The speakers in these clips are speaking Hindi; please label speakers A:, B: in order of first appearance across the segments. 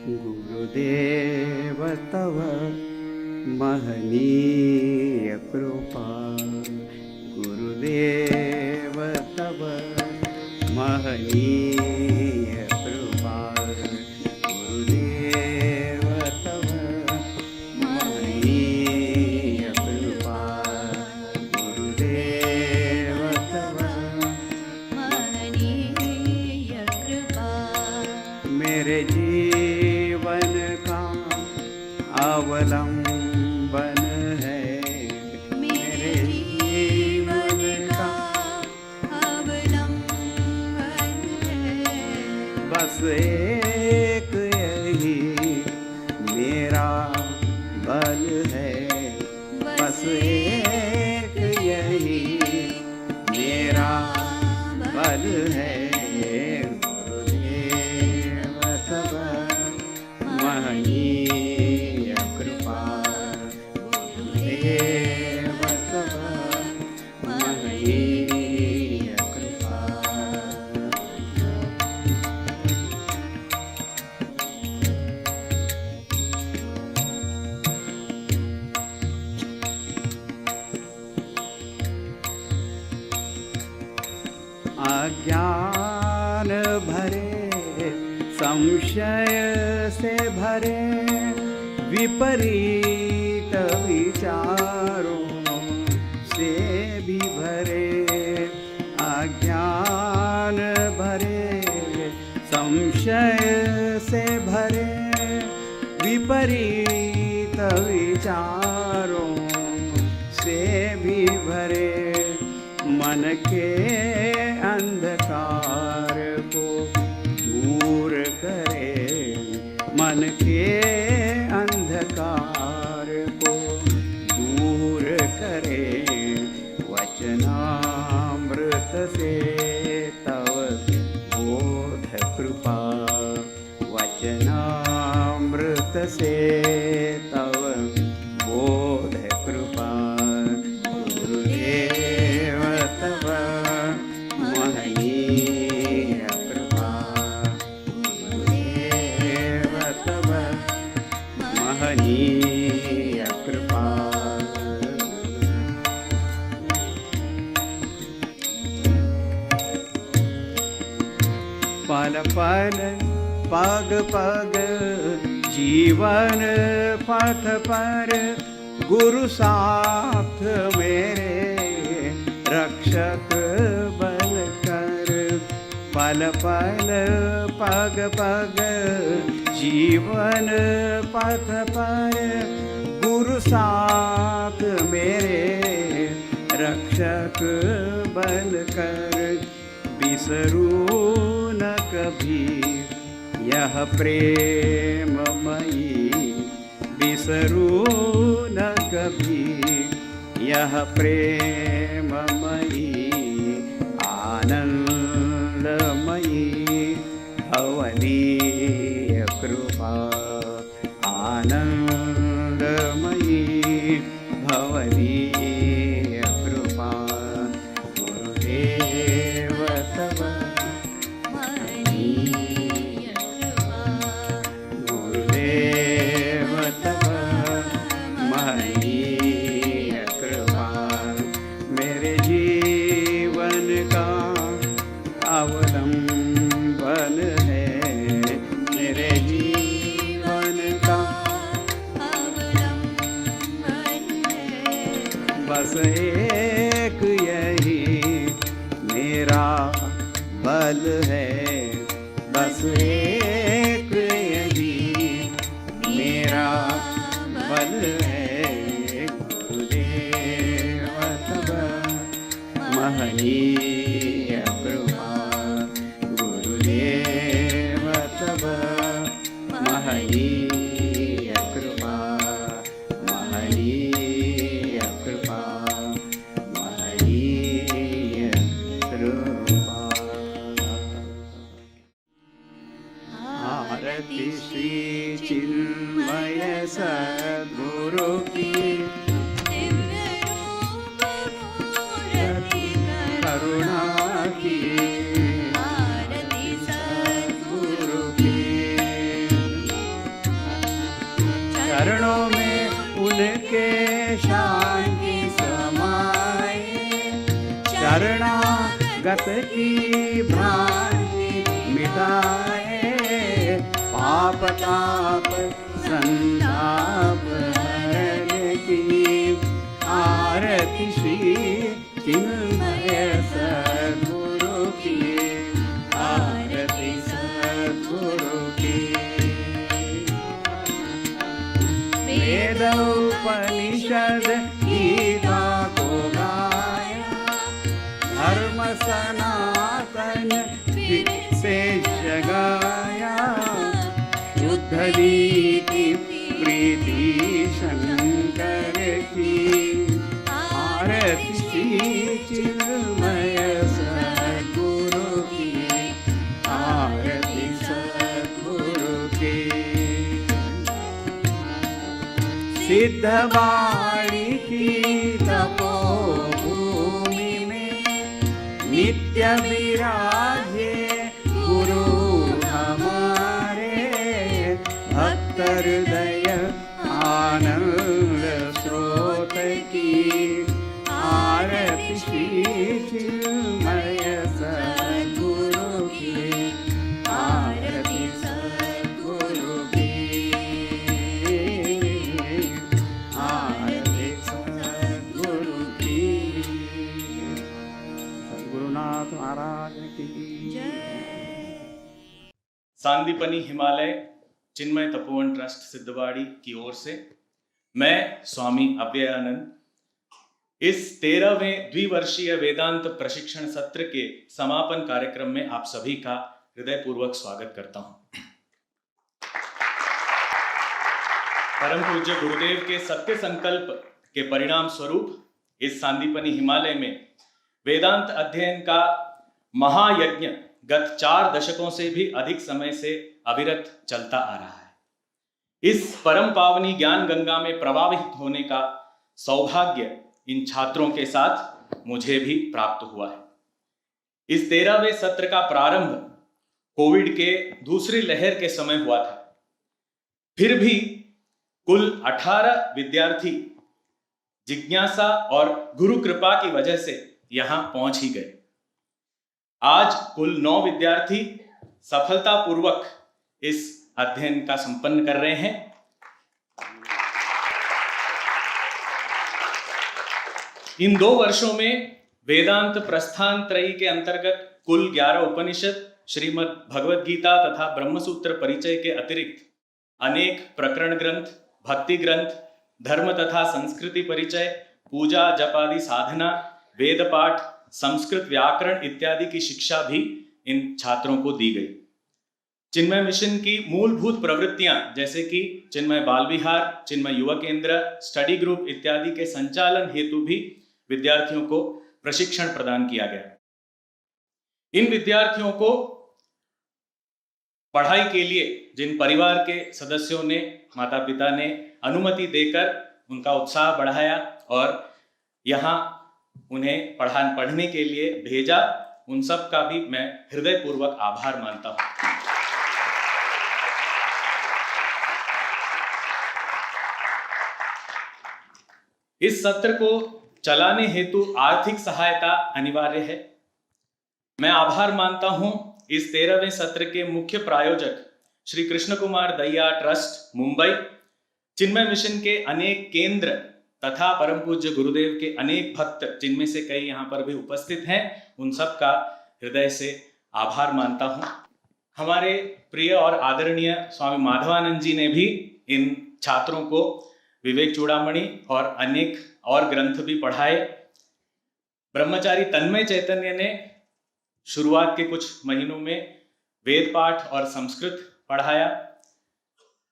A: गुरुदेव तव महनीय कृपा, गुरुदेव तव महनीय कृपा, गुरुदेव तव महनीय कृपा, गुरुदेव तव
B: महनीय कृपा।
A: मेरे जीवन का अवलंबन है, मेरे जीवन का
B: अवलंबन है।
A: बस एक यही मेरा बल है, बस एक यही मेरा बल है। गुरुदेव तव महनीय कृपा, गुरुदेव तव महनीय कृपा। अज्ञान भरे संशय से भरे विपरीत विचारों से भी भरे, अज्ञान भरे संशय से भरे विपरीत विचारों से भी भरे, मन के अंधकार को दूर करे, मन के अंधकार को दूर करे। वचनामृत से तव बोध कृपा, वचनामृत से तव बोध कृपा। गुरुदेव तव महनीय कृपा, गुरुदेव तव महनीय कृपा। पल पल पग पग जीवन पथ पर गुरु साथ मेरे रक्षक बल कर। पल पल पग पग जीवन पथ पर गुरु साथ मेरे रक्षक बल कर। बिसरू न कभी यह प्रेममयी, बिसरू न कभी यह प्रेममयी, आनंदमयी भवदीय कृपा, आनंदमयी भवदीय कृपा। गुरुदेव तव
B: महनीय कृपा,
A: गुरुदेव तव महनीय कृपा। मेरे जीवन का अवलंबन है, मेरे जीवन का
B: अवलंबन है।
A: बस एक यही मेरा बल है, बस एक यही मेरा बल है। गुरुदेव तव महनीय कृपा, गुरुदेव तव महनीय कृपा, महनीय कृपा, महनीय कृपा। आरती श्री चिन्मय सद्गुरु की,
B: दिव्य रूप मूर्ति
A: करुणा की।
B: आरती सद्गुरु
A: गुरु की की भ्रांति मिटाए, पाप ताप संताप हरण की। आरती श्री चिन्मय सद्गुरु की, आरती सद्गुरु की। वेद उपनिषद गीता को गाया, धर्म सनातन फिर से जगाया। शुद्ध नीति प्रीति शंकर की, आरती श्री चिन्मय सद्गुरु की, आरती सद्गुरु की। सिद्धवाणी की तपोभूमि में, नित्य विराजे गुरु हमारे। भक्त हृदय आनंद स्रोत की, आरती श्री चिन्मय सद्गुरु की, आरती सद्गुरु की, आरती सद्गुरु की। सद्गुरुनाथ महाराज की
C: सांदीपनी हिमालय चिन्मय तपोवन ट्रस्ट सिद्धवाड़ी की ओर से मैं स्वामी अव्ययानंद इस 13वें द्विवर्षीय वेदांत प्रशिक्षण सत्र के समापन कार्यक्रम में आप सभी का हृदयपूर्वक स्वागत करता हूं। परम पूज्य गुरुदेव के सत्य संकल्प के परिणाम स्वरूप इस सांदीपनी हिमालय में वेदांत अध्ययन का महायज्ञ गत 4 दशकों से भी अधिक समय से अविरत चलता आ रहा है। इस परम पावनी ज्ञान गंगा में प्रवाहित होने का सौभाग्य इन छात्रों के साथ मुझे भी प्राप्त हुआ है। इस 13वें सत्र का प्रारंभ कोविड के दूसरी लहर के समय हुआ था। फिर भी कुल 18 विद्यार्थी जिज्ञासा और गुरु कृपा की वजह से यहां पहुंच ही गए। आज कुल 9 विद्यार्थी सफलतापूर्वक इस अध्ययन का संपन्न कर रहे हैं। इन 2 वर्षों में वेदांत प्रस्थान त्रयी के अंतर्गत कुल 11 उपनिषद, श्रीमद् भगवद गीता तथा ब्रह्मसूत्र परिचय के अतिरिक्त अनेक प्रकरण ग्रंथ, भक्ति ग्रंथ, धर्म तथा संस्कृति परिचय, पूजा जप आदि साधना, वेद पाठ, संस्कृत व्याकरण इत्यादि की शिक्षा भी इन छात्रों को दी गई। चिन्मय मिशन की मूलभूत प्रवृत्तियां जैसे कि चिन्मय बाल विहार, चिन्मय युवा केंद्र, स्टडी ग्रुप इत्यादि के संचालन हेतु भी विद्यार्थियों को प्रशिक्षण प्रदान किया गया। इन विद्यार्थियों को पढ़ाई के लिए जिन परिवार के सदस्यों ने, माता पिता ने अनुमति देकर उनका उत्साह बढ़ाया और यहाँ उन्हें पढ़ने के लिए भेजा, उन सब का भी मैं हृदयपूर्वक आभार मानता हूं। इस सत्र को चलाने हेतु आर्थिक सहायता अनिवार्य है। मैं आभार मानता हूं इस 13वें सत्र के मुख्य प्रायोजक श्री कृष्ण कुमार दहिया ट्रस्ट मुंबई, चिन्मय मिशन के अनेक केंद्र तथा परम पूज्य गुरुदेव के अनेक भक्त जिनमें से कई यहाँ पर भी उपस्थित हैं, उन सब का हृदय से आभार मानता हूँ। हमारे प्रिय और आदरणीय स्वामी माधवानंद जी ने भी इन छात्रों को विवेक चूड़ामणि और अनेक और ग्रंथ भी पढ़ाए। ब्रह्मचारी तन्मय चैतन्य ने शुरुआत के कुछ महीनों में वेद पाठ और संस्कृत पढ़ाया।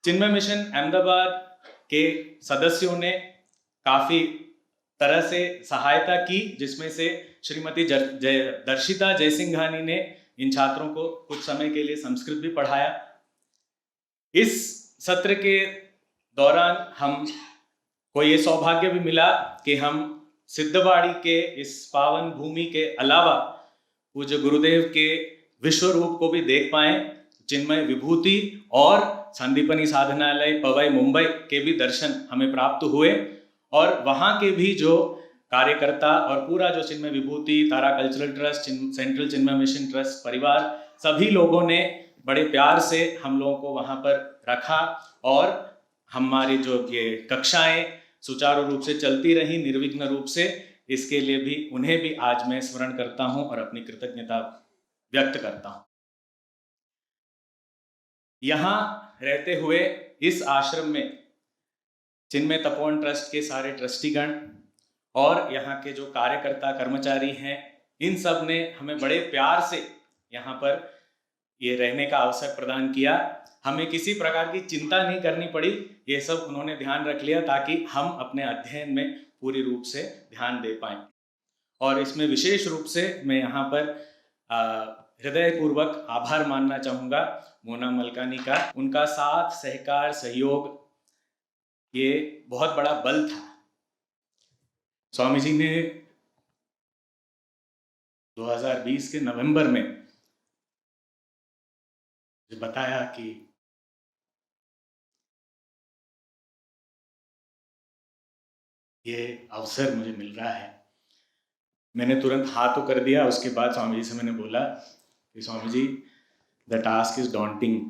C: चिन्मय मिशन अहमदाबाद के सदस्यों ने काफी तरह से सहायता की, जिसमें से श्रीमती दर्शिता जयसिंघानी ने इन छात्रों को कुछ समय के लिए संस्कृत भी पढ़ाया। इस सत्र के दौरान हम को ये सौभाग्य भी मिला कि हम सिद्धवाड़ी के इस पावन भूमि के अलावा पूज्य गुरुदेव के विश्व रूप को भी देख पाए। चिन्मय विभूति और संदीपनी साधनालय पवई मुंबई के भी दर्शन हमें प्राप्त हुए और वहाँ के भी जो कार्यकर्ता और पूरा जो चिन्मय विभूति तारा कल्चरल ट्रस्ट, सेंट्रल चिन्मय मिशन ट्रस्ट परिवार, सभी लोगों ने बड़े प्यार से हम लोगों को वहाँ पर रखा और हमारी जो ये कक्षाएं सुचारू रूप से चलती रही निर्विघ्न रूप से, इसके लिए भी उन्हें भी आज मैं स्मरण करता हूं और अपनी कृतज्ञता व्यक्त करता हूं। यहाँ रहते हुए इस आश्रम में चिन्मय तपोवन ट्रस्ट के सारे ट्रस्टीगण और यहाँ के जो कार्यकर्ता कर्मचारी हैं, इन सब ने हमें बड़े प्यार से यहाँ पर ये रहने का अवसर प्रदान किया। हमें किसी प्रकार की चिंता नहीं करनी पड़ी, ये सब उन्होंने ध्यान रख लिया ताकि हम अपने अध्ययन में पूरी रूप से ध्यान दे पाएं। और इसमें विशेष रूप से मैं यहाँ पर हृदयपूर्वक आभार मानना चाहूँगा मोना मलकानी का। उनका साथ, सहकार, सहयोग ये बहुत बड़ा बल था। स्वामी जी ने 2020 के नवंबर में मुझे बताया कि ये अवसर मुझे मिल रहा है। मैंने तुरंत हाँ तो कर दिया। उसके बाद स्वामी जी से मैंने बोला कि Swami ji, the task is daunting,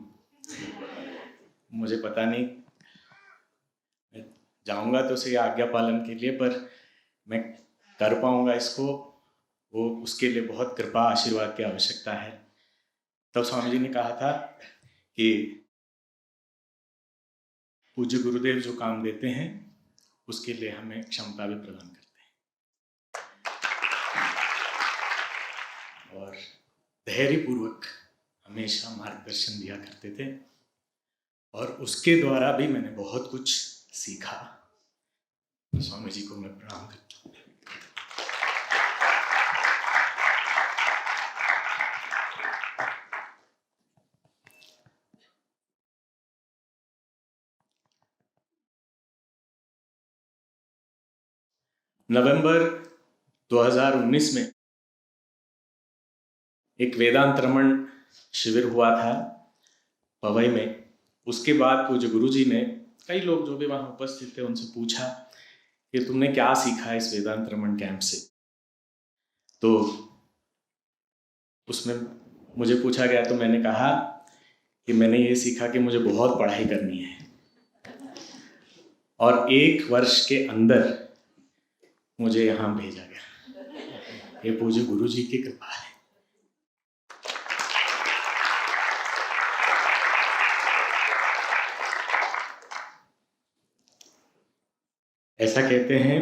C: मुझे पता नहीं, मैं जाऊंगा तो सही आज्ञा पालन के लिए, पर मैं कर पाऊंगा इसको, वो उसके लिए बहुत कृपा आशीर्वाद की आवश्यकता है। तब स्वामी जी ने कहा था कि पूज्य गुरुदेव जो काम देते हैं उसके लिए हमें क्षमता भी प्रदान करते हैं और धैर्यपूर्वक हमेशा मार्गदर्शन दिया करते थे और उसके द्वारा भी मैंने बहुत कुछ सीखा। तो स्वामी जी को मैं प्रणाम करता हूँ। नवंबर 2019 में एक वेदांत रमण शिविर हुआ था पवई में। उसके बाद पूज्य गुरु जी ने कई लोग जो भी वहां उपस्थित थे उनसे पूछा कि तुमने क्या सीखा इस वेदांत रमण कैंप से। तो उसमें मुझे पूछा गया तो मैंने कहा कि मैंने ये सीखा कि मुझे बहुत पढ़ाई करनी है और 1 वर्ष के अंदर मुझे यहाँ भेजा गया। ये पूज्य गुरु जी की कृपा है। ऐसा कहते हैं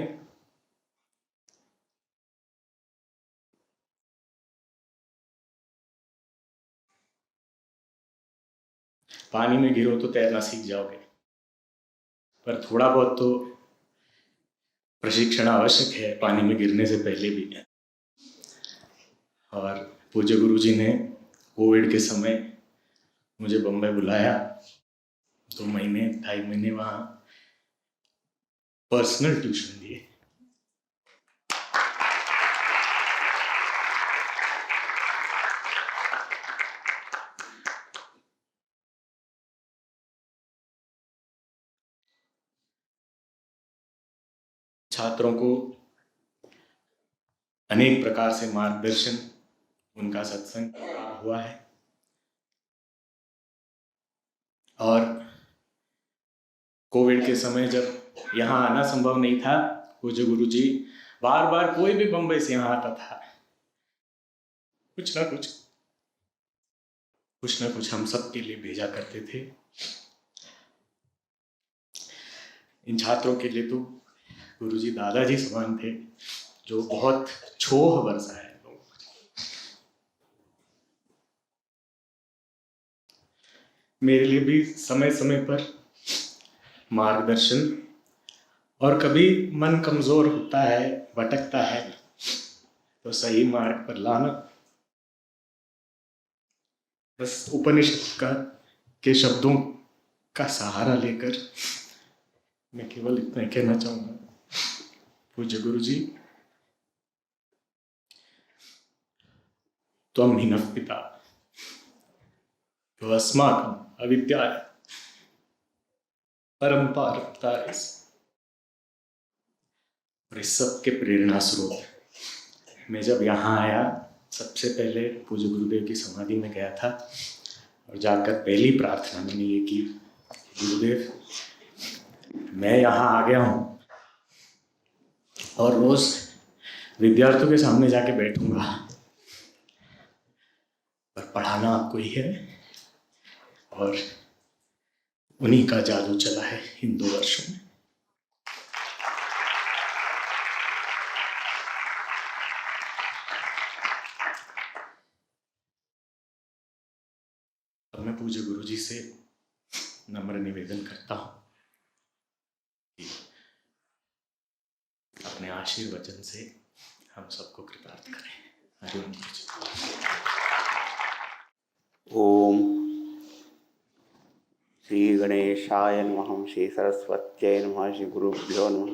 C: पानी में गिरो तो तैरना सीख जाओगे, पर थोड़ा बहुत तो प्रशिक्षण आवश्यक है पानी में गिरने से पहले भी। और पूज्य गुरु जी ने कोविड के समय मुझे बम्बई बुलाया, 2 महीने 2.5 महीने वहाँ पर्सनल ट्यूशन दिए। छात्रों को अनेक प्रकार से मार्गदर्शन, उनका सत्संग हुआ है और कोविड के समय जब यहाँ आना संभव नहीं था, पूज्य गुरु जी बार बार कोई भी बम्बई से यहाँ आता था, कुछ ना कुछ हम सब के लिए भेजा करते थे। इन छात्रों के लिए तो गुरु जी दादाजी समान थे, जो बहुत छोह बरसा है। मेरे लिए भी समय समय पर मार्गदर्शन, और कभी मन कमजोर होता है, भटकता है, तो सही मार्ग पर लाना। बस उपनिषद के शब्दों का सहारा लेकर मैं केवल इतना ही कहना चाहूंगा, पूज्य गुरु जी, त्वं हि नः पिता अस्माकम् अविद्याय परम्पारताय। और इस सब के प्रेरणा स्रोत। मैं जब यहाँ आया सबसे पहले पूज्य गुरुदेव की समाधि में गया था और जाकर पहली प्रार्थना मैंने ये की, गुरुदेव मैं यहाँ आ गया हूँ और रोज विद्यार्थियों के सामने जाके बैठूंगा, पर पढ़ाना आपको ही है। और उन्हीं का जादू चला है इन 2 वर्षों में। अब मैं पूज्य गुरु जी से नम्र निवेदन करता हूँ कि अपने आशीर्वचन से हम सबको कृतार्थ करें। हरिओम जी।
A: ओम श्री गणेशाय नमः, श्री सरस्वत्यै नमः, श्री गुरुभ्यो नमः।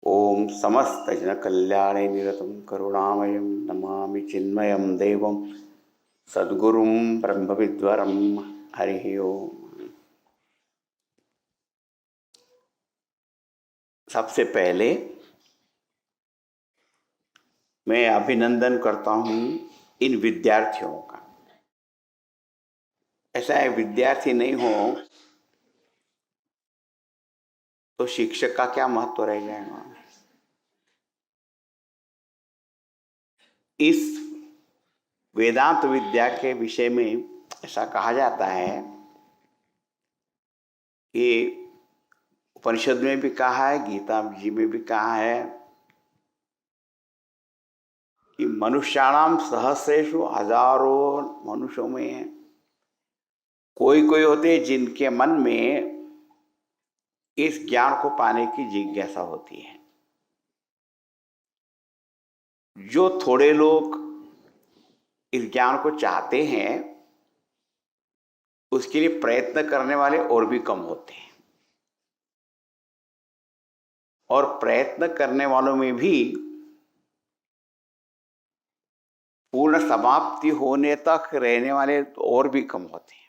A: ओम समस्त जन कल्याणे निरतं करुणामयं नमामि चिन्मयं देवं सद्गुरुं ब्रह्मविद्वरं। हरि ओम। सबसे पहले मैं अभिनंदन करता हूँ इन विद्यार्थियों का। ऐसा है, विद्यार्थी नहीं हो तो शिक्षक का क्या महत्व रह जाएगा। इस वेदांत विद्या के विषय में ऐसा कहा जाता है कि उपनिषद में भी कहा है, गीता जी में भी कहा है कि मनुष्याणाम सहस्रेषु, हजारों मनुष्यों में कोई कोई होते हैं जिनके मन में इस ज्ञान को पाने की जिज्ञासा होती है। जो थोड़े लोग इस ज्ञान को चाहते हैं उसके लिए प्रयत्न करने वाले और भी कम होते हैं, और प्रयत्न करने वालों में भी पूर्ण समाप्ति होने तक रहने वाले और भी कम होते हैं।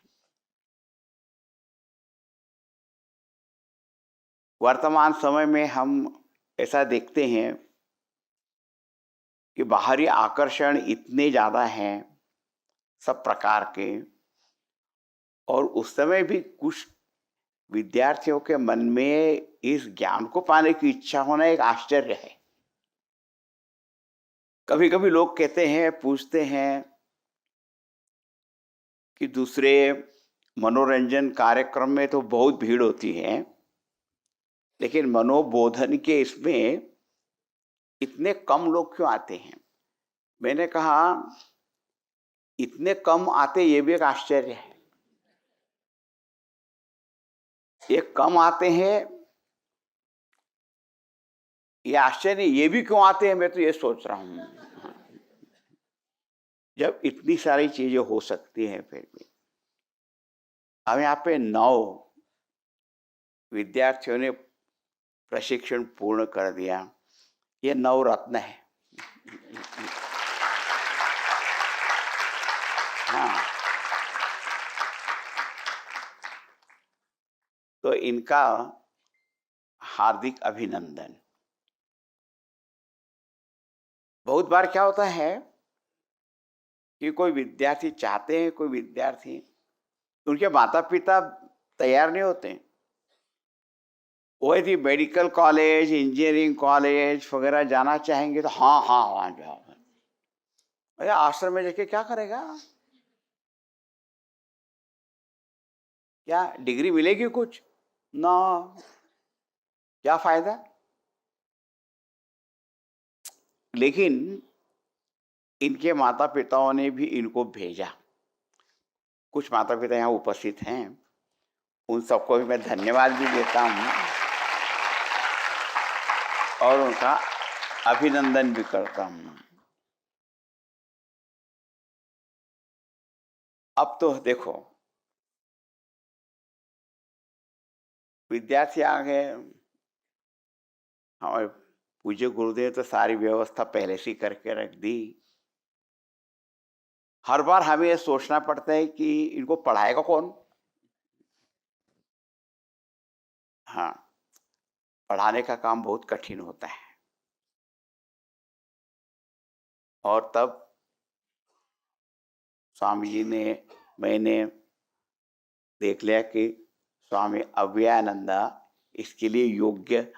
A: वर्तमान समय में हम ऐसा देखते हैं कि बाहरी आकर्षण इतने ज़्यादा हैं सब प्रकार के, और उस समय भी कुछ विद्यार्थियों के मन में इस ज्ञान को पाने की इच्छा होना एक आश्चर्य है। कभी कभी लोग कहते हैं, पूछते हैं कि दूसरे मनोरंजन कार्यक्रम में तो बहुत भीड़ होती है, लेकिन मनोबोधन के इसमें इतने कम लोग क्यों आते हैं। मैंने कहा इतने कम आते ये भी एक आश्चर्य है। ये कम आते हैं ये आश्चर्य, ये भी क्यों आते हैं मैं तो ये सोच रहा हूँ। जब इतनी सारी चीजें हो सकती हैं फिर भी। अब यहाँ पे 9 विद्यार्थियों ने प्रशिक्षण पूर्ण कर दिया। ये 9 रत्न है। हाँ, तो इनका हार्दिक अभिनंदन। बहुत बार क्या होता है कि कोई विद्यार्थी चाहते हैं, कोई विद्यार्थी, उनके माता पिता तैयार नहीं होते। वो यदि मेडिकल कॉलेज, इंजीनियरिंग कॉलेज वगैरह जाना चाहेंगे तो हाँ हाँ वहाँ जाओ। अरे आश्रम में जाके क्या करेगा, क्या डिग्री मिलेगी कुछ ना, क्या फायदा। लेकिन इनके माता पिताओं ने भी इनको भेजा। कुछ माता पिता यहाँ उपस्थित हैं, उन सबको भी मैं धन्यवाद भी देता हूँ और उनका अभिनंदन भी करता हूँ। अब तो देखो विद्यार्थी आ गए, हमारे पूज्य गुरुदेव तो सारी व्यवस्था पहले से करके रख दी। हर बार हमें ये सोचना पड़ता है कि इनको पढ़ाएगा कौन। हाँ, पढ़ाने का काम बहुत कठिन होता है। और तब स्वामी जी ने, मैंने देख लिया कि स्वामी अभयानंदा इसके लिए योग्य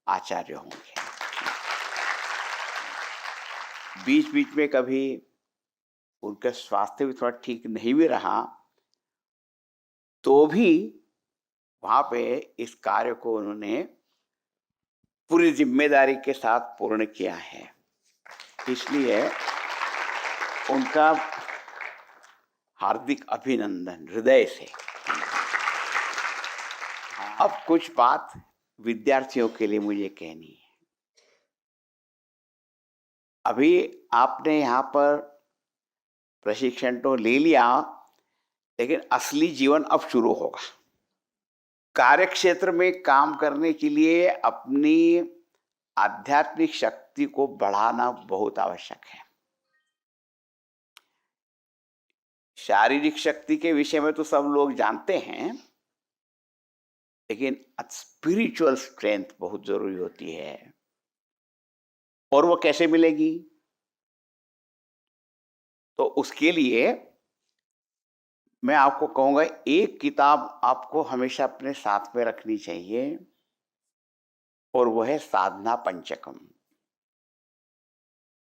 A: आचार्य होंगे। बीच बीच में कभी उनका स्वास्थ्य भी थोड़ा ठीक नहीं भी रहा, तो भी वहाँ पे इस कार्य को उन्होंने पूरी जिम्मेदारी के साथ पूर्ण किया है। इसलिए उनका हार्दिक अभिनंदन हृदय से। अब कुछ बात विद्यार्थियों के लिए मुझे कहनी है। अभी आपने यहाँ पर प्रशिक्षण तो ले लिया, लेकिन असली जीवन अब शुरू होगा। कार्य क्षेत्र में काम करने के लिए अपनी आध्यात्मिक शक्ति को बढ़ाना बहुत आवश्यक है। शारीरिक शक्ति के विषय में तो सब लोग जानते हैं, लेकिन स्पिरिचुअल स्ट्रेंथ बहुत जरूरी होती है। और वो कैसे मिलेगी? तो उसके लिए मैं आपको कहूंगा, एक किताब आपको हमेशा अपने साथ में रखनी चाहिए, और वह है साधना पंचकम,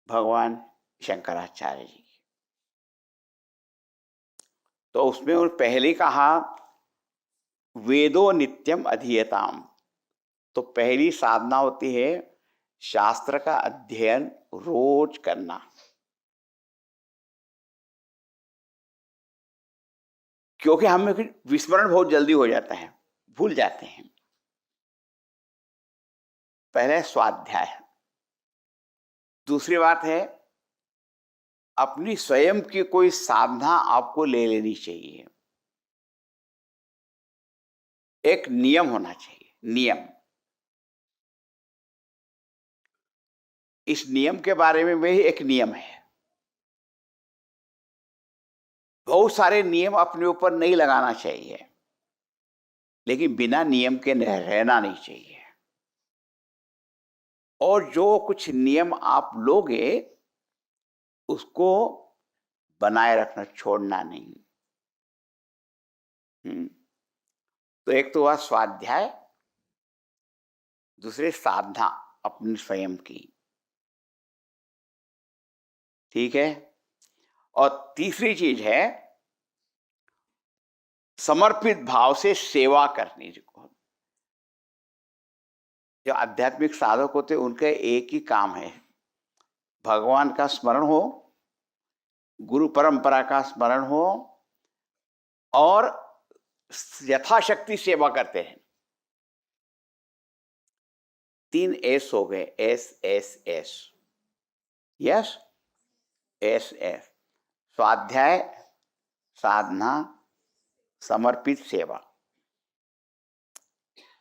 A: भगवान शंकराचार्य जी की। तो उसमें उन्होंने पहले कहा वेदो नित्यम अधीयताम। तो पहली साधना होती है शास्त्र का अध्ययन रोज करना। क्योंकि हमें विस्मरण बहुत जल्दी हो जाता है, भूल जाते हैं। पहले स्वाध्याय। दूसरी बात है अपनी स्वयं की कोई साधना आपको ले लेनी चाहिए। एक नियम होना चाहिए, नियम। इस नियम के बारे में भी एक नियम है। बहुत सारे नियम अपने ऊपर नहीं लगाना चाहिए, लेकिन बिना नियम के रहना नहीं चाहिए। और जो कुछ नियम आप लोगे उसको बनाए रखना, छोड़ना नहीं। तो एक तो हुआ स्वाध्याय, दूसरे साधना अपनी स्वयं की, ठीक है। और तीसरी चीज है समर्पित भाव से सेवा करनी। जो आध्यात्मिक साधक होते हैं उनका एक ही काम है, भगवान का स्मरण हो, गुरु परंपरा का स्मरण हो, और यथाशक्ति सेवा करते हैं। 3 एस हो गए, S S S, yes, S S, स्वाध्याय, साधना, समर्पित सेवा।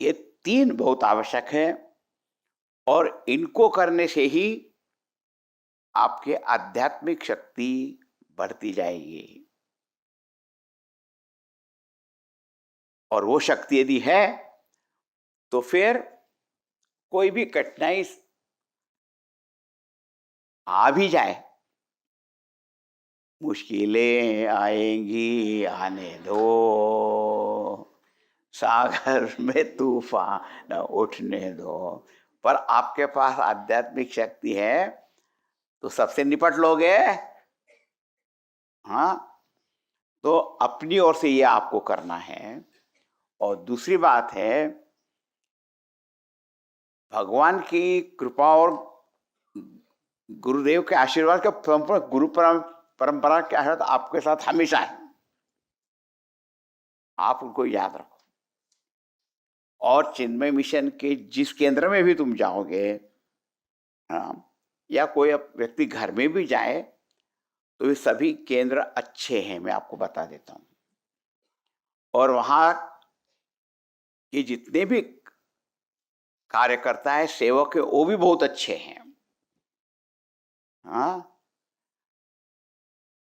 A: ये 3 बहुत आवश्यक है, और इनको करने से ही आपके आध्यात्मिक शक्ति बढ़ती जाएगी। और वो शक्ति यदि है तो फिर कोई भी कठिनाई आ भी जाए, मुश्किलें आएंगी आने दो, सागर में तूफान न उठने दो, पर आपके पास आध्यात्मिक शक्ति है तो सबसे निपट लोगे। हाँ, तो अपनी ओर से ये आपको करना है। और दूसरी बात है भगवान की कृपा और गुरुदेव के आशीर्वाद का परंपरा के आशीर्वाद आपके साथ हमेशा है, आप उनको याद रखो। और चिन्मय मिशन के जिस केंद्र में भी तुम जाओगे, या कोई व्यक्ति घर में भी जाए, तो ये सभी केंद्र अच्छे हैं, मैं आपको बता देता हूँ। और वहाँ के जितने भी कार्यकर्ता है, सेवक है, वो भी बहुत अच्छे हैं। हाँ,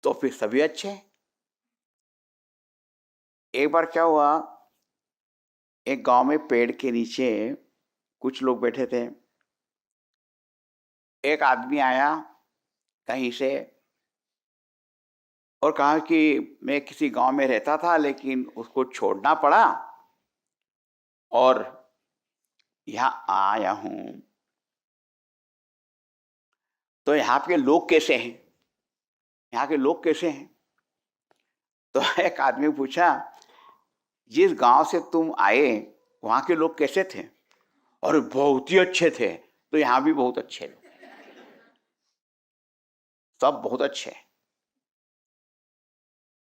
A: तो फिर सभी अच्छे हैं। एक बार क्या हुआ, एक गांव में पेड़ के नीचे कुछ लोग बैठे थे। एक आदमी आया कहीं से और कहा कि मैं किसी गांव में रहता था, लेकिन उसको छोड़ना पड़ा और यहाँ आया हूँ। तो यहाँ के लोग कैसे हैं? यहाँ के लोग कैसे हैं? तो एक आदमी पूछा, जिस गांव से तुम आए वहाँ के लोग कैसे थे? और बहुत ही अच्छे थे। तो यहाँ भी बहुत अच्छे लोग, सब बहुत अच्छे।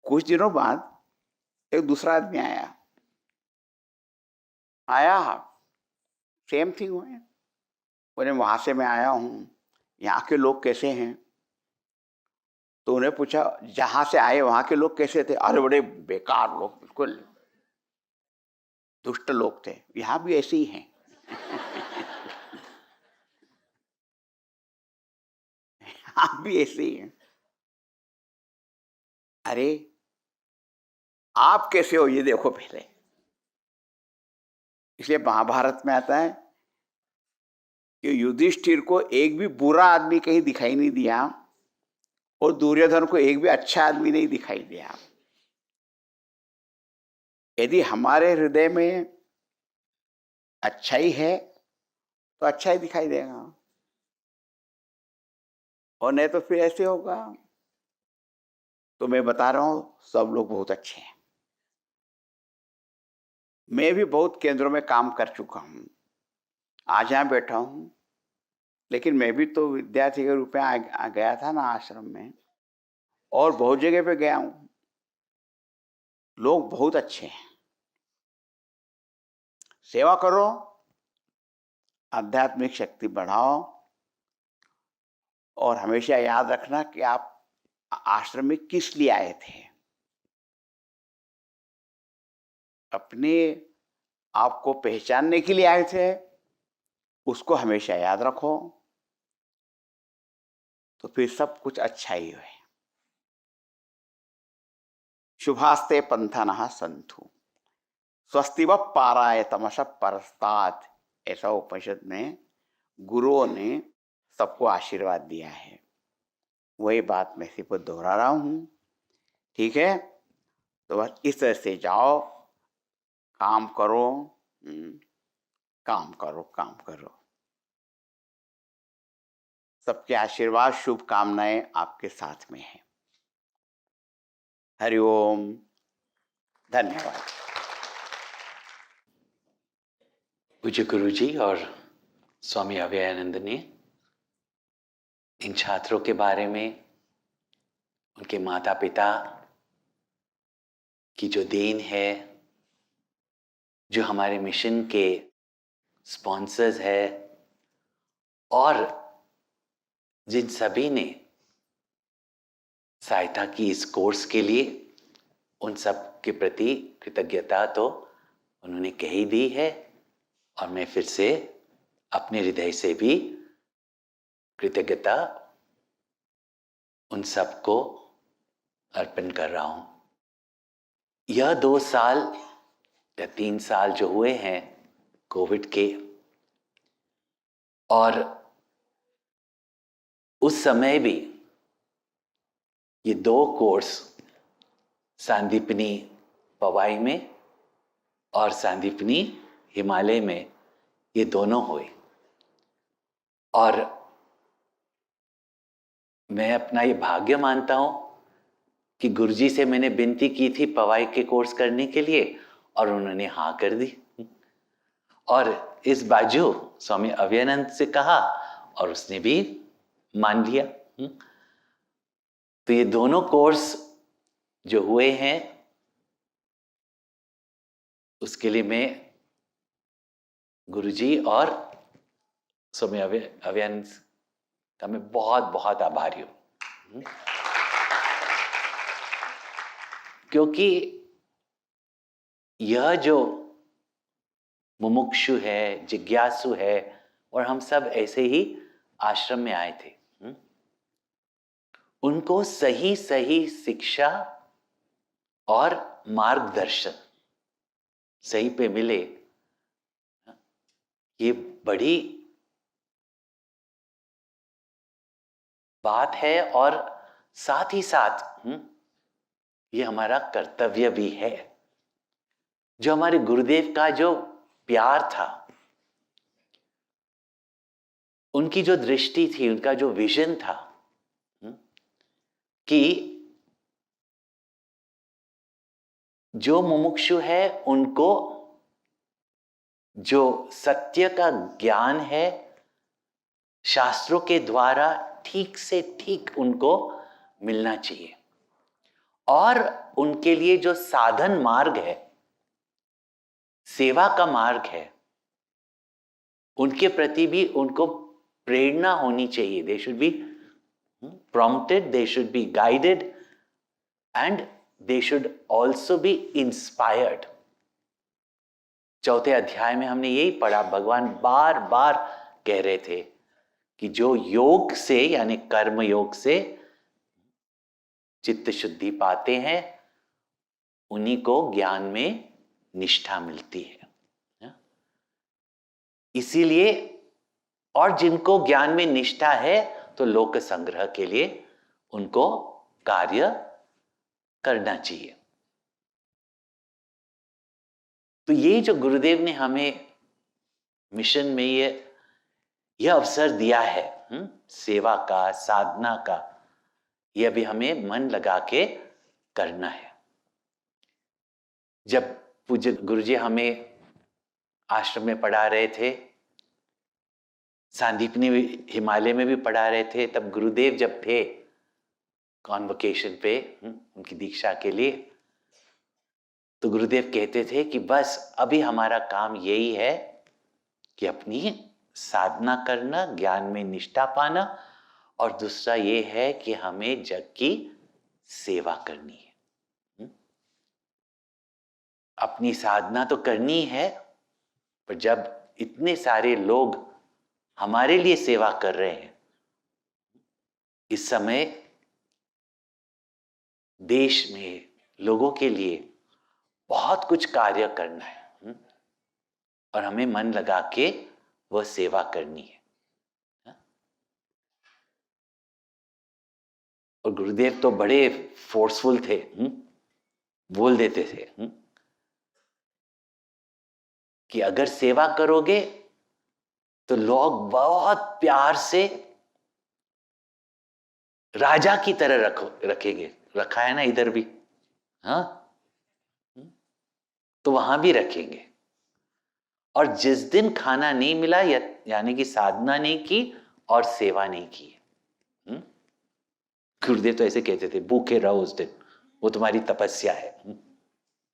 A: कुछ दिनों बाद एक दूसरा आदमी आया, सेम थिंग हुए। बोले वहां से मैं आया हूँ, यहाँ के लोग कैसे हैं? तो उन्हें पूछा, जहां से आए वहां के लोग कैसे थे? अरे बड़े बेकार लोग, बिल्कुल दुष्ट लोग थे। यहाँ भी ऐसे ही हैं। यहाँ भी ऐसे ही हैं। अरे आप कैसे हो ये देखो पहले। इसलिए महाभारत में आता है कि युधिष्ठिर को एक भी बुरा आदमी कहीं दिखाई नहीं दिया और दुर्योधन को एक भी अच्छा आदमी नहीं दिखाई दिया। यदि हमारे हृदय में अच्छाई है तो अच्छा ही दिखाई देगा, और नहीं तो फिर ऐसे होगा। तो मैं बता रहा हूं, सब लोग बहुत अच्छे हैं। मैं भी बहुत केंद्रों में काम कर चुका हूं, आज यहाँ बैठा हूं, लेकिन मैं भी तो विद्यार्थी के रूप में आ गया था ना आश्रम में, और बहुत जगह पे गया हूं। लोग बहुत अच्छे हैं। सेवा करो, आध्यात्मिक शक्ति बढ़ाओ, और हमेशा याद रखना कि आप आश्रम में किस लिए आए थे। अपने आप को पहचानने के लिए आए थे, उसको हमेशा याद रखो, तो फिर सब कुछ अच्छा ही है। शुभास्ते पंथनः सन्तु स्वस्तिव पाराय तमस परस्तात्, ऐसा उपनिषद में गुरुओं ने सबको आशीर्वाद दिया है। वही बात मैं सिर्फ दोहरा रहा हूँ, ठीक है? तो बस इस तरह से जाओ, काम करो, काम करो, काम करो। सबके आशीर्वाद, शुभकामनाएं आपके साथ में है। हरिओम, धन्यवाद।
D: पूज्य गुरु जी और स्वामी अभयानंद ने इन छात्रों के बारे में, उनके माता पिता की जो देन है, जो हमारे मिशन के स्पॉन्सर्स है, और जिन सभी ने सहायता की इस कोर्स के लिए, उन सब के प्रति कृतज्ञता तो उन्होंने कह ही दी है, और मैं फिर से अपने हृदय से भी कृतज्ञता उन सबको अर्पण कर रहा हूं। यह 2 साल या 3 साल जो हुए हैं कोविड के, और उस समय भी ये 2 कोर्स सांदीपनी पवाई में और सांदीपनी हिमालय में, ये दोनों हुए। और मैं अपना ये भाग्य मानता हूं कि गुरुजी से मैंने विनती की थी पवाई के कोर्स करने के लिए, और उन्होंने हाँ कर दी। और इस बाजू स्वामी अभयानंद से कहा और उसने भी मान लिया। तो ये दोनों कोर्स जो हुए हैं, उसके लिए मैं गुरुजी और स्वामी अभयानंद का मैं बहुत बहुत आभारी हूं, क्योंकि यह जो मुमुक्षु है, जिज्ञासु है, और हम सब ऐसे ही आश्रम में आए थे, उनको सही सही शिक्षा और मार्गदर्शन सही पे मिले, ये बड़ी बात है और साथ ही साथ ये हमारा कर्तव्य भी है। जो हमारे गुरुदेव का जो प्यार था, उनकी जो दृष्टि थी, उनका जो विजन था कि जो मुमुक्षु है उनको जो सत्य का ज्ञान है शास्त्रों के द्वारा ठीक से ठीक उनको मिलना चाहिए, और उनके लिए जो साधन मार्ग है, सेवा का मार्ग है, उनके प्रति भी उनको प्रेरणा होनी चाहिए। They should be prompted, they should be guided, and they should also be inspired। चौथे अध्याय में हमने यही पढ़ा, भगवान बार बार कह रहे थे कि जो योग से यानी कर्म योग से चित्त शुद्धि पाते हैं उन्हीं को ज्ञान में निष्ठा मिलती है। इसीलिए और जिनको ज्ञान में निष्ठा है तो लोक संग्रह के लिए उनको कार्य करना चाहिए। तो ये जो गुरुदेव ने हमें मिशन में ये अवसर दिया है सेवा का, साधना का, ये अभी हमें मन लगा के करना है। जब पूज्य गुरुजी हमें आश्रम में पढ़ा रहे थे, सांदीपनी हिमालय में भी पढ़ा रहे थे, तब गुरुदेव जब थे कॉन्वोकेशन पे उनकी दीक्षा के लिए, तो गुरुदेव कहते थे कि बस अभी हमारा काम यही है कि अपनी साधना करना, ज्ञान में निष्ठा पाना, और दूसरा ये है कि हमें जग की सेवा करनी है। अपनी साधना तो करनी है, पर जब इतने सारे लोग हमारे लिए सेवा कर रहे हैं, इस समय देश में लोगों के लिए बहुत कुछ कार्य करना है और हमें मन लगा के वह सेवा करनी है। और गुरुदेव तो बड़े फोर्सफुल थे, बोल देते थे कि अगर सेवा करोगे तो लोग बहुत प्यार से राजा की तरह रखेंगे। रखा है ना इधर भी, हाँ, तो वहां भी रखेंगे। और जिस दिन खाना नहीं मिला यानी कि साधना नहीं की और सेवा नहीं की, गुरुदेव तो ऐसे कहते थे, भूखे रहो उस दिन, वो तुम्हारी तपस्या है।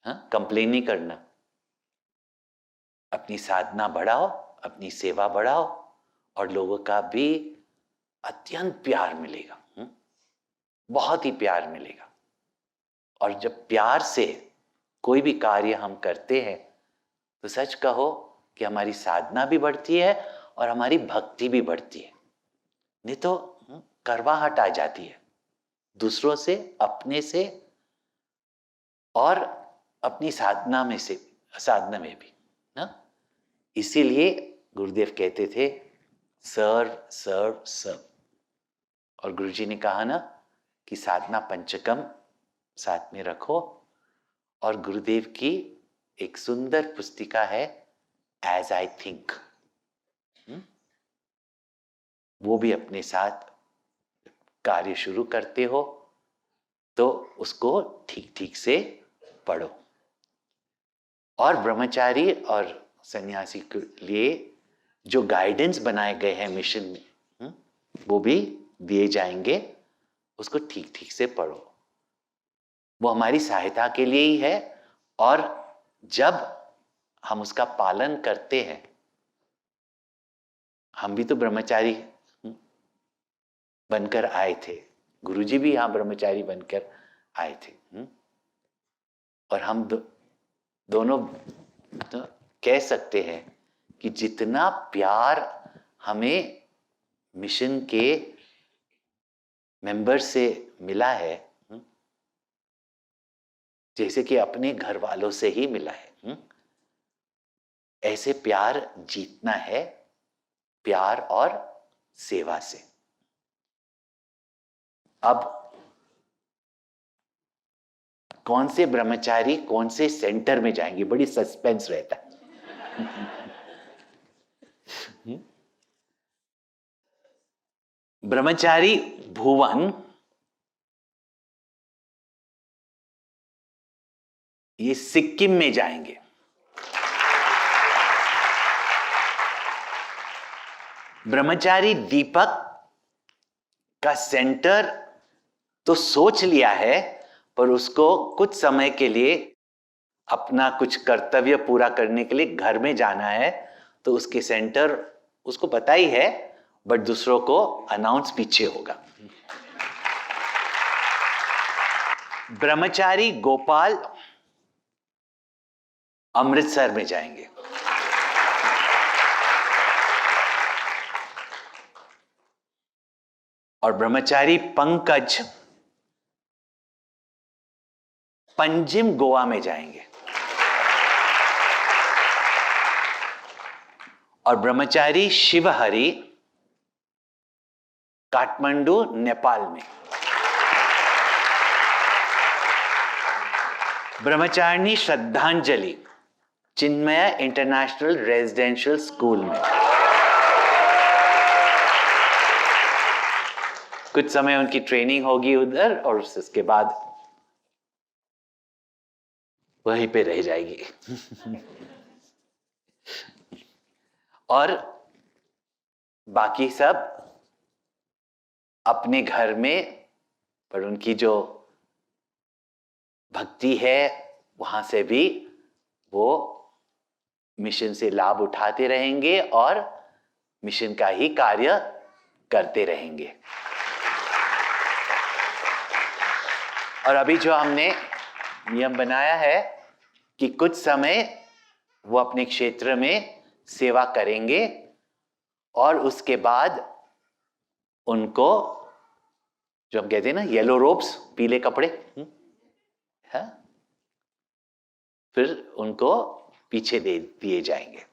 D: हाँ, कंप्लेन नहीं करना, अपनी साधना बढ़ाओ, अपनी सेवा बढ़ाओ, और लोगों का भी अत्यंत प्यार मिलेगा, बहुत ही प्यार मिलेगा। और जब प्यार से कोई भी कार्य हम करते हैं तो सच कहो कि हमारी साधना भी बढ़ती है और हमारी भक्ति भी बढ़ती है। नहीं तो करवाहट आ जाती है दूसरों से, अपने से, और अपनी साधना में भी ना। इसीलिए गुरुदेव कहते थे सर्व सर्व सर्व। और गुरुजी ने कहा ना कि साधना पंचकम साथ में रखो, और गुरुदेव की एक सुंदर पुस्तिका है एज आई थिंक, वो भी अपने साथ कार्य शुरू करते हो तो उसको ठीक ठीक से पढ़ो। और ब्रह्मचारी और सन्यासी के लिए जो गाइडेंस बनाए गए हैं मिशन में, वो भी दिए जाएंगे, उसको ठीक ठीक से पढ़ो। वो हमारी सहायता के लिए ही है, और जब हम उसका पालन करते हैं, हम भी तो ब्रह्मचारी बनकर आए थे, गुरुजी भी यहाँ ब्रह्मचारी बनकर आए थे, और हम दोनों तो कह सकते हैं कि जितना प्यार हमें मिशन के मेंबर से मिला है, जैसे कि अपने घर वालों से ही मिला है, ऐसे प्यार जीतना है, प्यार और सेवा से। अब कौन से ब्रह्मचारी कौन से सेंटर में जाएंगे, बड़ी सस्पेंस रहता है। ब्रह्मचारी भुवन ये सिक्किम में जाएंगे। ब्रह्मचारी दीपक का सेंटर तो सोच लिया है, पर उसको कुछ समय के लिए अपना कुछ कर्तव्य पूरा करने के लिए घर में जाना है, तो उसके सेंटर उसको पता ही है, बट दूसरों को अनाउंस पीछे होगा। ब्रह्मचारी गोपाल अमृतसर में जाएंगे। और ब्रह्मचारी पंकज पंजिम गोवा में जाएंगे। और ब्रह्मचारी शिवहरि काठमांडू नेपाल में। ब्रह्मचारिणी श्रद्धांजलि चिन्मय इंटरनेशनल रेजिडेंशियल स्कूल में। कुछ समय उनकी ट्रेनिंग होगी उधर, और उसके बाद वहीं पे रह जाएगी। और बाकी सब अपने घर में, पर उनकी जो भक्ति है वहां से भी वो मिशन से लाभ उठाते रहेंगे और मिशन का ही कार्य करते रहेंगे। और अभी जो हमने नियम बनाया है कि कुछ समय वो अपने क्षेत्र में सेवा करेंगे और उसके बाद उनको, जो हम कहते हैं ना येलो रोब्स, पीले कपड़े, है, फिर उनको पीछे दे दिए जाएंगे।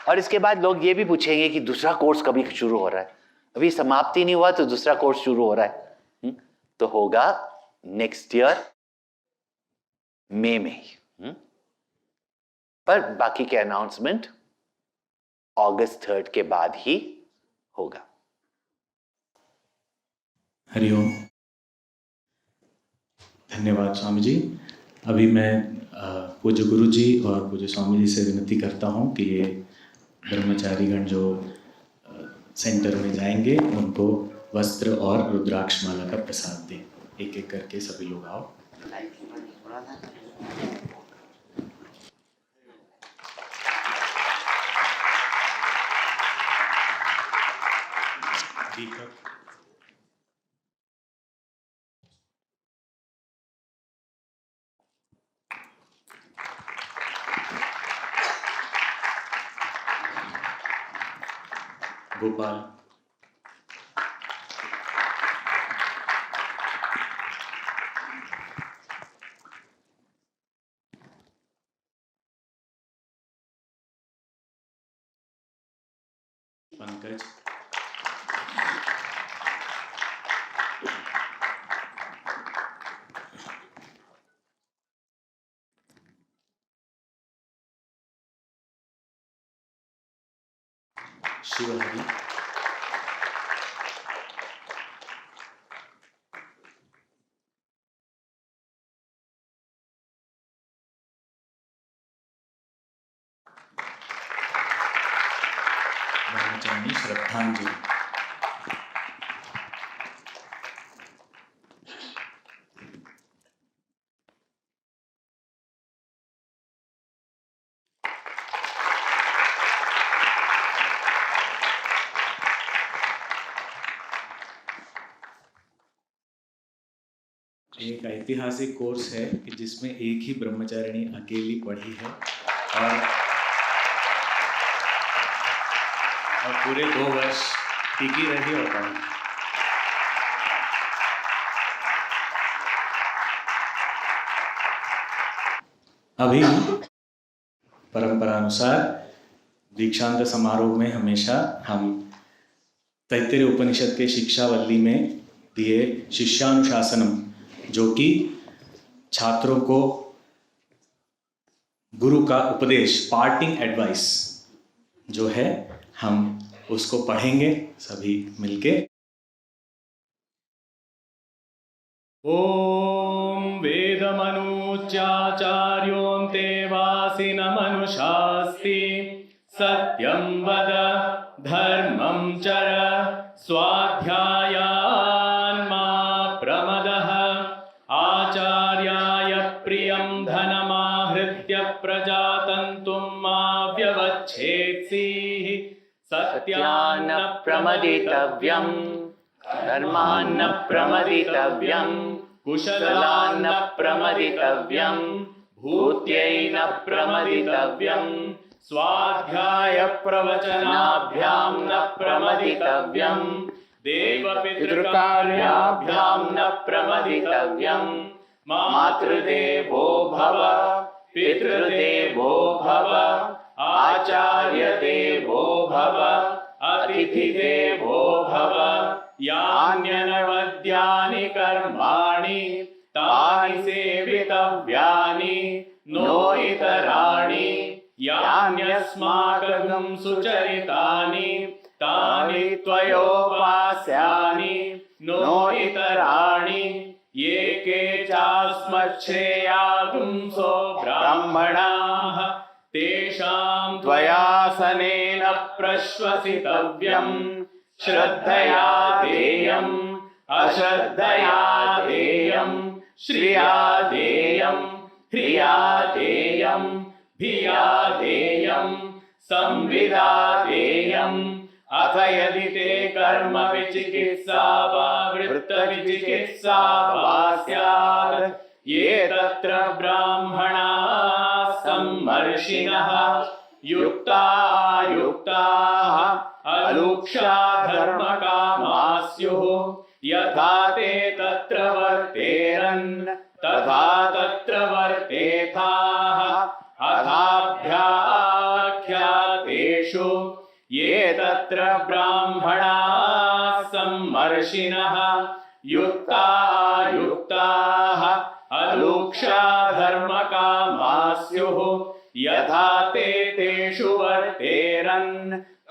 D: और इसके बाद लोग ये भी पूछेंगे कि दूसरा कोर्स कभी शुरू हो रहा है, अभी समाप्ति नहीं हुआ तो दूसरा कोर्स शुरू हो रहा है। तो होगा नेक्स्ट ईयर मई में ही। पर बाकी के अनाउंसमेंट अगस्त 3 के बाद ही होगा।
C: हरिओम। धन्यवाद स्वामी जी। अभी मैं पूज्य गुरु जी और पूज्य स्वामी जी से विनती करता हूँ कि ये ब्रह्मचारीगण जो सेंटर में जाएंगे उनको वस्त्र और रुद्राक्ष माला का प्रसाद दें। एक एक करके सभी लोग आओ। दीपक, गोपाल, पंकज, शिवहरि, ब्रह्मचारिणी श्रद्धांजलि, एक ऐतिहासिक कोर्स है कि जिसमें एक ही ब्रह्मचारिणी अकेली पढ़ी है और पूरे 2 वर्ष टिकी रही और पढ़ी। अभी परंपरानुसार दीक्षांत समारोह में हमेशा हम तैत्तिरीय उपनिषद के शिक्षावल्ली में दिए शिष्यानुशासनम, जो कि छात्रों को गुरु का उपदेश, पार्टिंग एडवाइस जो है, हम उसको पढ़ेंगे सभी मिलके। ओम वेदमनुचाचार्योऽन्ते वासिनमनुशास्ति, सत्यं वद धर्मं चर स्वाध्यायान् मा प्रमदः, आचार्याय प्रियं धनमाहृत्य प्रजातन्तुं मा व्यवच्छेत्सीः, सत्यान्न
D: प्रमदितव्यं धर्मान्न प्रमदितव्यं कुशलान्न प्रमदितव्यं भूत्यै न प्रमदितव्यं स्वाध्याय प्रवचनाभ्यां न प्रमदितव्यं देवपितृकार्याभ्यां न प्रमदितव्यं मातृदेवो भव पितृदेवो भव आचार्य देवो भव अतिथिदेवो भव यान्यनवद्यानि कर्माणि तानि सेवितव्यानि नो इतराणि यान्यस्माकं सुचरितानि तानि त्वयोपास्यानि नो इतराणि ये के चास्मच्छ्रेयागुंसो ब्राह्मणाः तेषां त्वयासनेन प्रश्वसितव्यम् श्रद्धया देयम् अश्रद्धया देयम् श्रिया देयम् ह्रिया देयम् भिया देयम् संविदा देयम् अथ यदि ते कर्म विचिकित्सा वा वृत्त विचिकित्सा वा स्यात् ये तत्र ब्राह्मणाः सम्मर्षिणः युक्ताः अलुक्षा धर्मकामाः स्युः यथा ते तत्र वर्तेरन् तथा तत्र वर्तेथाः अथाभ्याख्यातेषु ये तत्र ब्राह्मणाः सम्मर्षिणः युक्ताः अलुक्षा धर्मकामाः स्युः यथा ते तेषु वर्तेरन्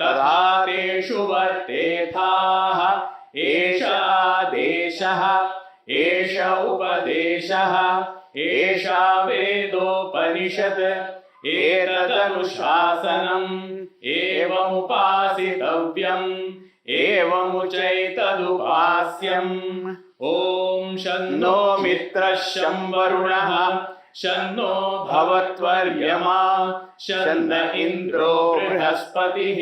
D: तथा तेषु वर्तेथाः एष आदेशः एष उपदेशः एषा वेदोपनिषत् एतदनुशासनम् एवमुपासितव्यम् एवमुचैतदुपास्यम् ॐ शन्नो मित्रः शं वरुणः शन्नो भवत्वर्यमा शन्न इन्द्रो बृहस्पतिः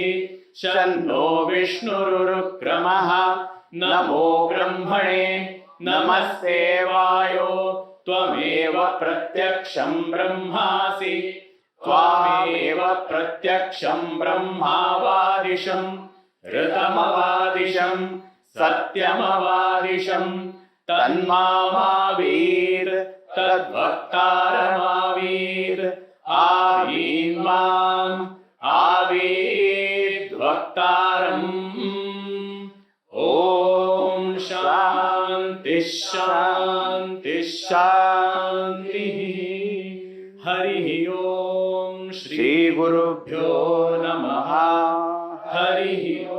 D: शन्नो विष्णुरुक्रमः नमो ब्रह्मणे नमस्ते वायो त्वमेव प्रत्यक्षं ब्रह्मासि त्वामेव प्रत्यक्षं ब्रह्मावादिशं ऋतमवादिशं सत्यमवादिशं तन्मामावीर तद्वक्तारमावीर आवीन्माम् आवीद्वक्तारम् ॐ शान्ति शान्ति शान्तिः हरिः ॐ श्री गुरुभ्यो नमः हरिः ॐ।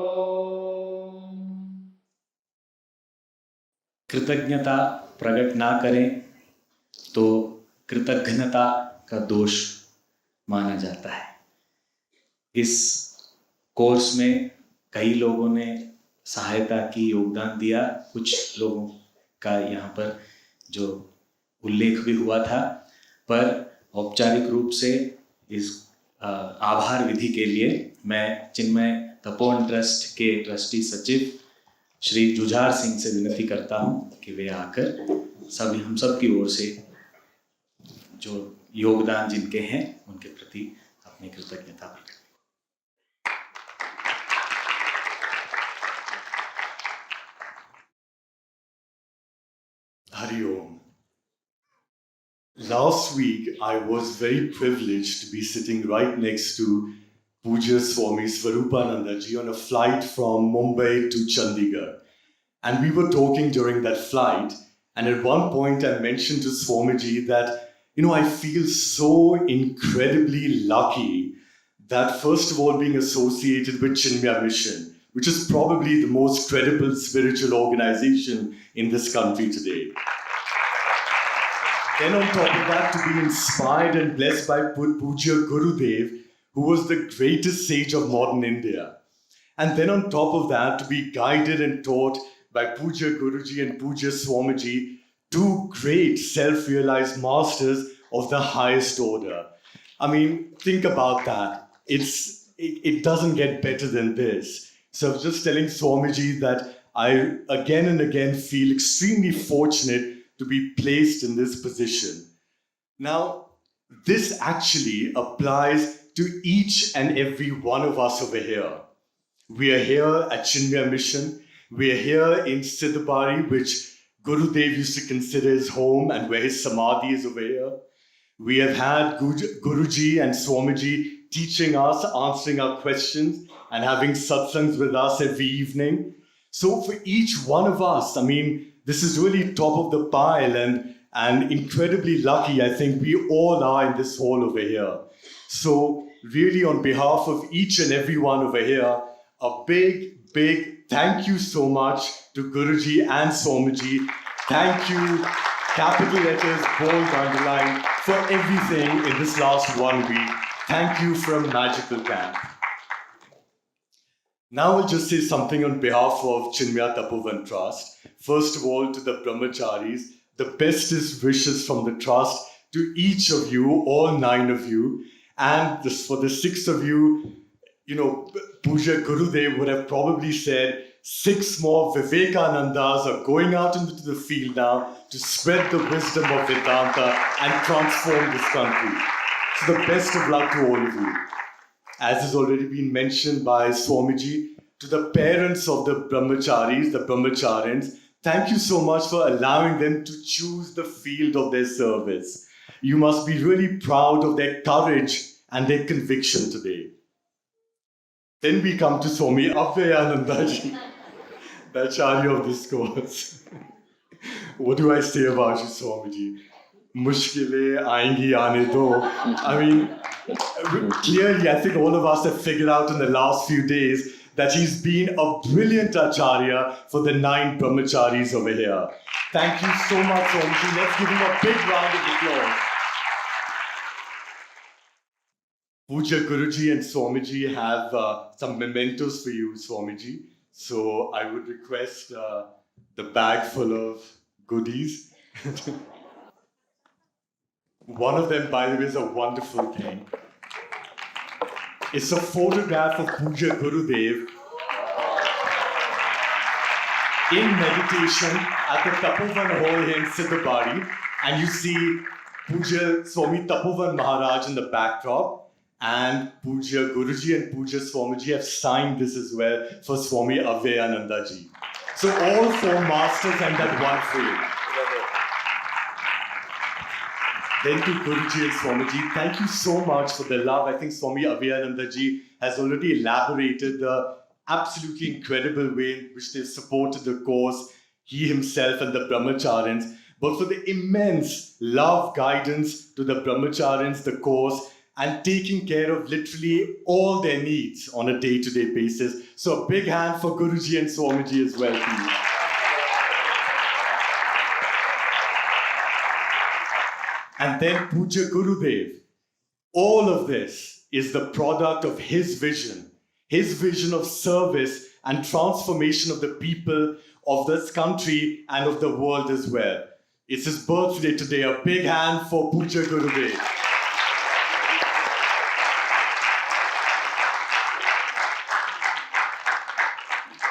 D: कृतज्ञता प्रकट ना करें तो कृतघ्नता का दोष माना जाता है। इस कोर्स में कई लोगों ने सहायता की, योगदान दिया। कुछ लोगों का यहाँ पर जो उल्लेख भी हुआ था, पर औपचारिक रूप से इस आभार विधि के लिए मैं चिन्मय तपोवन ट्रस्ट के ट्रस्टी सचिव श्री जुझार सिंह से विनती करता हूँ कि वे आकर सभी हम सब की ओर से जो योगदान जिनके हैं उनके प्रति अपनी कृतज्ञता प्रकट करें।
E: हरि ओम। Last week, I was very privileged to be sitting right next to Pujya Swami Swarupananda ji on a flight from Mumbai to Chandigarh. And we were talking during that flight, and at one point I mentioned to Swamiji that, I feel so incredibly lucky that, first of all, being associated with Chinmaya Mission, which is probably the most credible spiritual organization in this country today. Then on top of that, to be inspired and blessed by Pujya Gurudev, who was the greatest sage of modern India. And then on top of that, to be guided and taught by Pujya Guruji and Pujya Swamiji, two great self-realized masters of the highest order. I mean, think about that. It doesn't get better than this. So I was just telling Swamiji that I again and again feel extremely fortunate to be placed in this position. Now, this actually applies to each and every one of us over here. We are here at Chinmaya Mission. We are here in Siddhabari, which Gurudev used to consider his home and where his samadhi is over here. We have had Guruji and Swamiji teaching us, answering our questions, and having satsangs with us every evening. So for each one of us, this is really top of the pile and incredibly lucky, I think we all are in this hall over here. So really on behalf of each and every one over here, a big, big thank you so much to Guruji and Swamiji. Thank you, capital letters, bold underline, for everything in this last 1 week. Thank you from Magical Camp. Now I'll just say something on behalf of Chinmaya Tapovan Trust. First of all, to the Brahmacharis, the bestest wishes from the Trust to each of you, all 9 of you. And for the 6 of you, Pujya Gurudev would have probably said 6 more Vivekanandas are going out into the field now to spread the wisdom of Vedanta and transform this country. So the best of luck to all of you. As has already been mentioned by Swamiji, to the parents of the Brahmacharis, the Brahmacharins, thank you so much for allowing them to choose the field of their service. You must be really proud of their courage and their conviction today. Then we come to Swami Abhayanandaji, the Acharya of this course. What do I say about you, Swamiji? Mushkile aayengi aane do. Clearly, I think all of us have figured out in the last few days that he's been a brilliant Acharya for the 9 Brahmacharis over here. Thank you so much, Swamiji. Let's give him a big round of applause. Pujya Guruji and Swamiji have some mementos for you, Swamiji. So I would request the bag full of goodies. One of them, by the way, is a wonderful thing. It's a photograph of Pujya Gurudev in meditation at the Tapovan Hall here in Siddhabari. And you see Pujya Swami Tapovan Maharaj in the backdrop. And Pujya Guruji and Pujya Swamiji have signed this as well for Swami Abhayanandaji. So all 4 masters and that one frame. Then to Guruji and Swamiji, thank you so much for the love. I think Swami Abhayanandaji has already elaborated the absolutely incredible way in which they supported the cause, he himself and the Brahmacharins, but for the immense love, guidance to the Brahmacharins, the cause, and taking care of literally all their needs on a day-to-day basis. So a big hand for Guruji and Swamiji as well, please. And then Pujya Gurudev. All of this is the product of his vision of service and transformation of the people of this country and of the world as well. It's his birthday today. A big hand for Pujya Gurudev.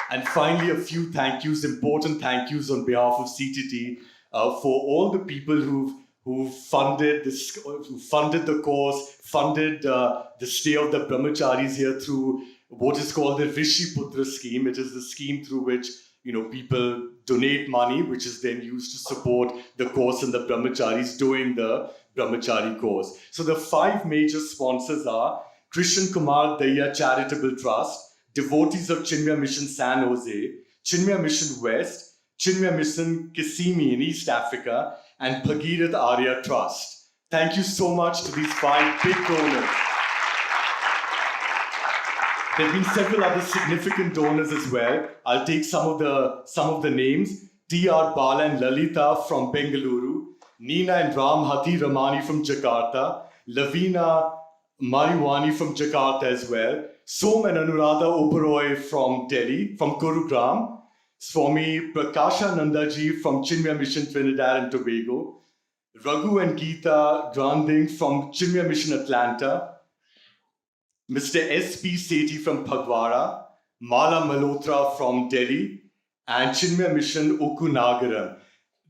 E: And finally, a few thank yous, important thank yous on behalf of CTT for all the people who funded the course, funded the stay of the Brahmacharis here through what is called the Rishi Putra scheme. It is the scheme through which people donate money, which is then used to support the course and the brahmacharis doing the brahmachari course. So the 5 major sponsors are Krishan Kumar Daya Charitable Trust, Devotees of Chinmaya Mission San Jose, Chinmaya Mission West, Chinmaya Mission Kissimmee in East Africa, and Bhagirath Arya Trust. Thank you so much to these 5 big donors. There have been several other significant donors as well. I'll take some of the names. T.R. Bala and Lalita from Bengaluru, Nina and Ram Hati Ramani from Jakarta, Lavina Mariwani from Jakarta as well, Som and Anuradha Oberoi from Delhi, from Gurugram, Swami Prakasha Nandaji from Chinmaya Mission Trinidad and Tobago, Raghu and Geeta Granding from Chinmaya Mission Atlanta, Mr. S.P. Sethi from Phagwara, Mala Malhotra from Delhi, and Chinmaya Mission Okunagaram.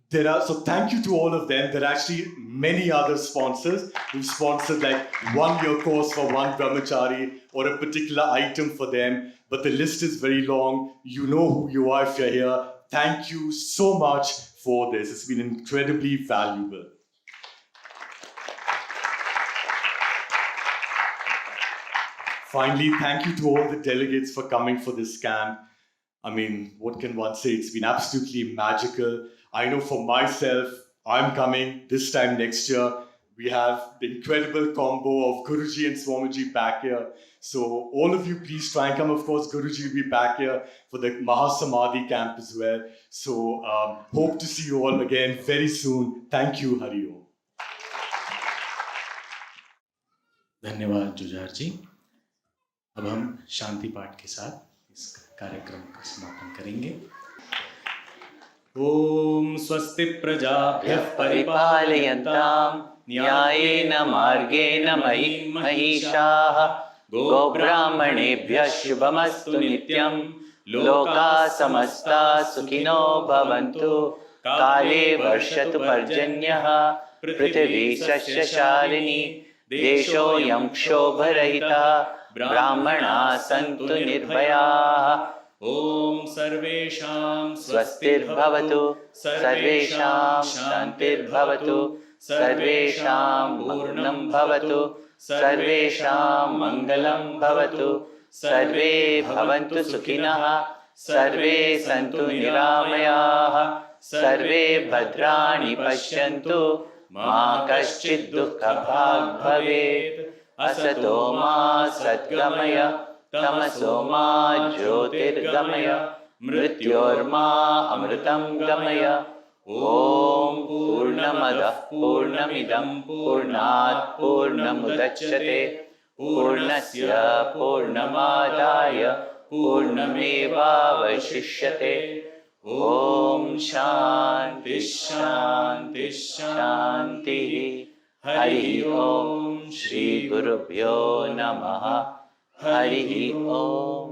E: So thank you to all of them. There are actually many other sponsors who sponsored like 1-year course for one brahmachari or a particular item for them. But the list is very long. You know who you are if you're here. Thank you so much for this. It's been incredibly valuable. Finally, thank you to all the delegates for coming for this camp. I mean, what can one say? It's been absolutely magical. I know for myself, I'm coming this time next year. We have the incredible combo of Guruji and Swamiji back here. So all of you, please try and come. Of course, Guruji will be back here for the Mahasamadhi camp as well. So hope to see you all again very soon. Thank you, Hari Om.
C: धन्यवाद जुझार जी। अब हम शांति पाठ के साथ इस कार्यक्रम का समापन करेंगे। ओम स्वस्ति प्रजाभ्यः परिपालयन्तां
D: न्यायेन मार्गेण महिषाः गोब्राह्मणेभ्यः शुभमस्तु नित्यं लोकाः समस्ताः सुखिनो भवन्तु काले वर्षतु पर्जन्यः पृथिवी सस्यशालिनी देशोऽयं क्षोभरहितः ब्राह्मणाः सन्तु निर्भयाः
C: ओम सर्वेषां
D: स्वस्तिर्भवतु सर्वेषां शान्तिर्भवतु सर्वेषां पूर्णं भवतु सर्वेषां मङ्गलं भवतु सर्वे भवन्तु सुखिनः सर्वे सन्तु निरामयाः सर्वे भद्राणि पश्यन्तु मा कश्चित् दुःखभाग् भवेत् असतो मा सद्गमय तमसो मा ज्योतिर्गमय मृत्योर्मा अमृतं गमय ॐ पूर्णमदः पूर्णमिदं पूर्णात् पूर्णमुदच्यते पूर्णस्य पूर्णमादाय पूर्णमेवावशिष्यते ॐ शान्ति शान्ति शान्तिः हरि ओम श्री गुरुभ्यो नमः हरि ओम।